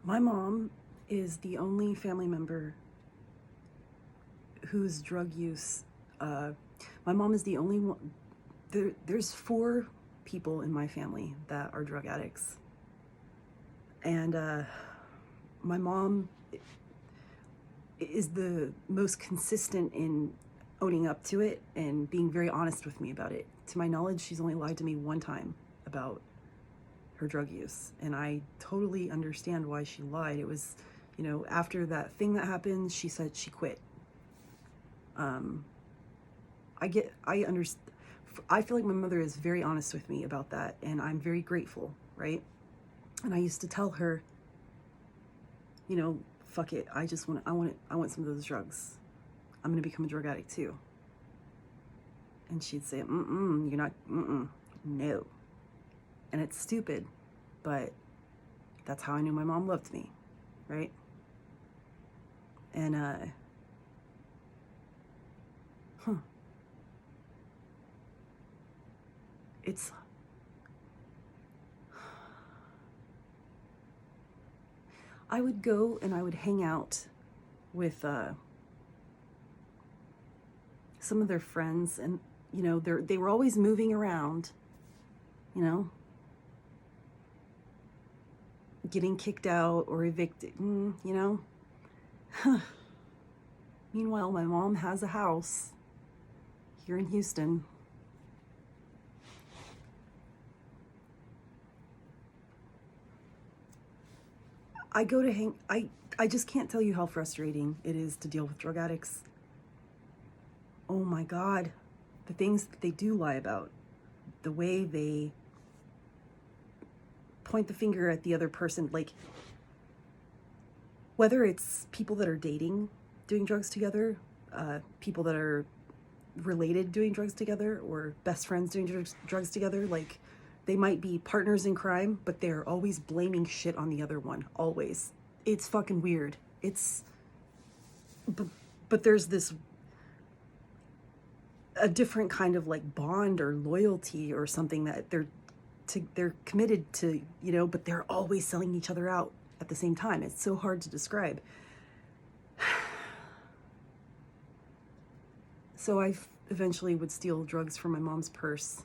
My mom is the only family member whose drug use, uh, my mom is the only one, there's four people in my family that are drug addicts. And my mom is the most consistent in owning up to it and being very honest with me about it. To my knowledge, she's only lied to me one time about her drug use. And I totally understand why she lied. It was, after that thing that happened, she said she quit. Um, I understand. I feel like my mother is very honest with me about that, and I'm very grateful, right? And I used to tell her, fuck it. I want some of those drugs. I'm gonna become a drug addict too. And she'd say, you're not, no. And it's stupid, but that's how I knew my mom loved me, right? And, it's, I would go and I would hang out with some of their friends, and they were always moving around, you know, getting kicked out or evicted, Meanwhile, my mom has a house here in Houston. I go to hang, I just can't tell you how frustrating it is to deal with drug addicts. Oh my God, the things that they do lie about, the way they point the finger at the other person, like whether it's people that are dating, doing drugs together, people that are related doing drugs together, or best friends doing drugs together, like they might be partners in crime, but they're always blaming shit on the other one, always. It's fucking weird. But there's this, a different kind of like bond or loyalty or something that they're committed to, but they're always selling each other out at the same time. It's so hard to describe. So I eventually would steal drugs from my mom's purse,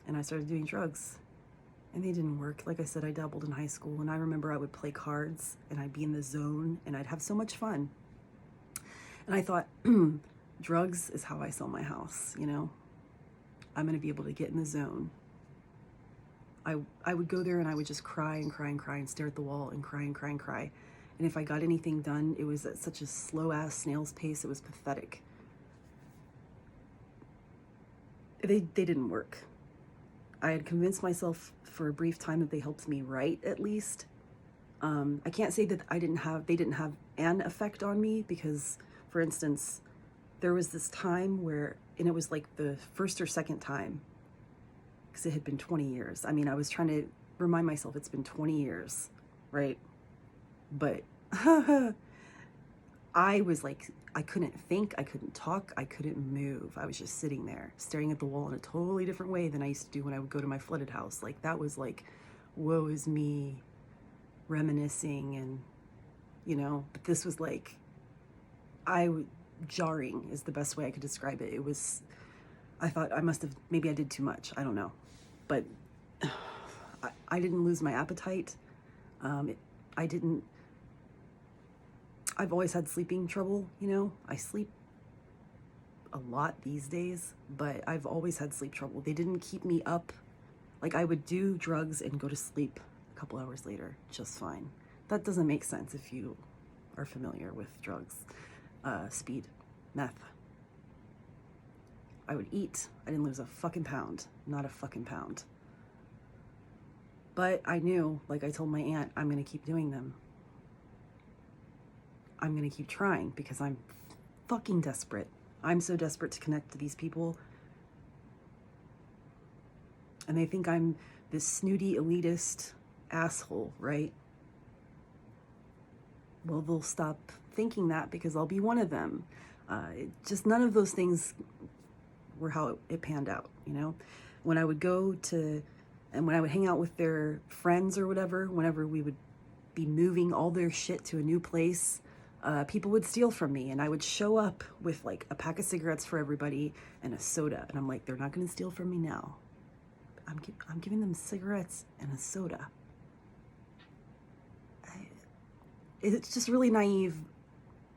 and I started doing drugs, and they didn't work. Like I said, I dabbled in high school, and I remember I would play cards and I'd be in the zone and I'd have so much fun. And I thought, drugs is how I sell my house, I'm going to be able to get in the zone. I would go there and I would just cry and cry and cry and stare at the wall and cry and cry and cry. And if I got anything done, it was at such a slow-ass snail's pace, it was pathetic. They didn't work. I had convinced myself for a brief time that they helped me write, at least. I can't say that they didn't have an effect on me, because, for instance, there was this time where, and it was like the first or second time, because it had been 20 years. I mean, I was trying to remind myself it's been 20 years, right? But I was like, I couldn't think, I couldn't talk, I couldn't move. I was just sitting there staring at the wall in a totally different way than I used to do when I would go to my flooded house. Like, that was like, woe is me, reminiscing, and, but this was like, jarring is the best way I could describe it. It was, I thought maybe I did too much. I don't know. But I didn't lose my appetite. I've always had sleeping trouble, I sleep a lot these days, but I've always had sleep trouble. They didn't keep me up. Like, I would do drugs and go to sleep a couple hours later, just fine. That doesn't make sense if you are familiar with drugs. Speed, meth. I would eat. I didn't lose a fucking pound. Not a fucking pound. But I knew, like I told my aunt, I'm going to keep doing them. I'm going to keep trying, because I'm fucking desperate. I'm so desperate to connect to these people. And they think I'm this snooty, elitist asshole, right? Well, they'll stop thinking that, because I'll be one of them. Just none of those things were how it panned out, When I would go to, and when I would hang out with their friends or whatever, whenever we would be moving all their shit to a new place, people would steal from me, and I would show up with like a pack of cigarettes for everybody and a soda. And I'm like, they're not going to steal from me now. I'm giving them cigarettes and a soda. It's just really naive.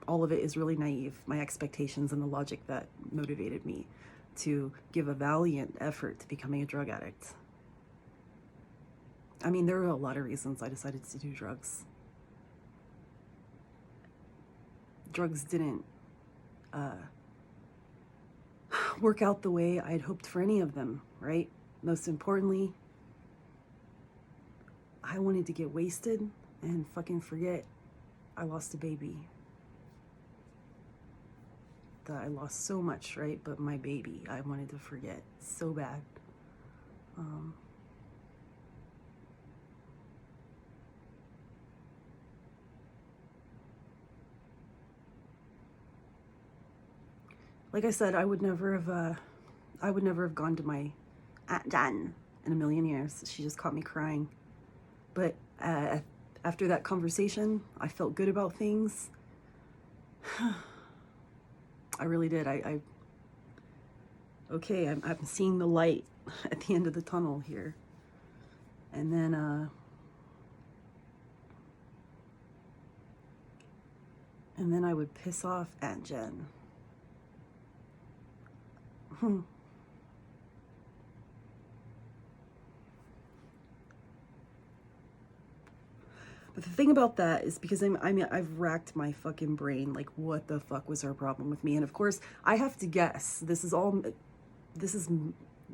All of it is really naive. My expectations and the logic that motivated me to give a valiant effort to becoming a drug addict. I mean, there are a lot of reasons I decided to do drugs. Drugs didn't work out the way I had hoped for any of them, right? Most importantly, I wanted to get wasted and fucking forget I lost a baby. That I lost so much, right? But my baby, I wanted to forget so bad. Like I said, I would never have gone to my Aunt Jan in a million years. She just caught me crying. But after that conversation, I felt good about things. I really did. Okay, I'm seeing the light at the end of the tunnel here. And then I would piss off Aunt Jen. But the thing about that is because I've racked my fucking brain, like, what the fuck was her problem with me? And of course, I have to guess. This is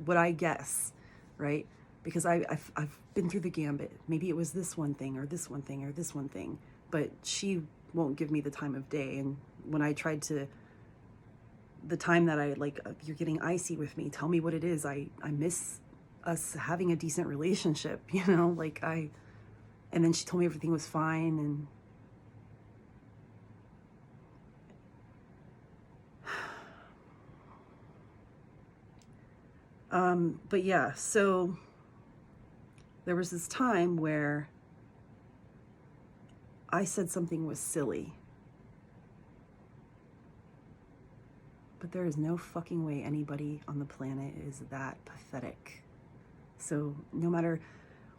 what I guess, right? Because I've been through the gambit. Maybe it was this one thing or this one thing or this one thing, but she won't give me the time of day. And when I tried to, the time that I like, you're getting icy with me, tell me what it is. I miss us having a decent relationship, you know, like and then she told me everything was fine. And but yeah, so there was this time where I said something was silly. But there is no fucking way anybody on the planet is that pathetic. So no matter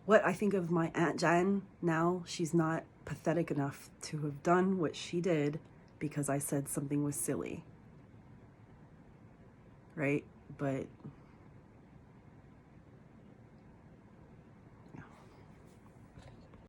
what I think of my Aunt Jan now, she's not pathetic enough to have done what she did because I said something was silly. Right? But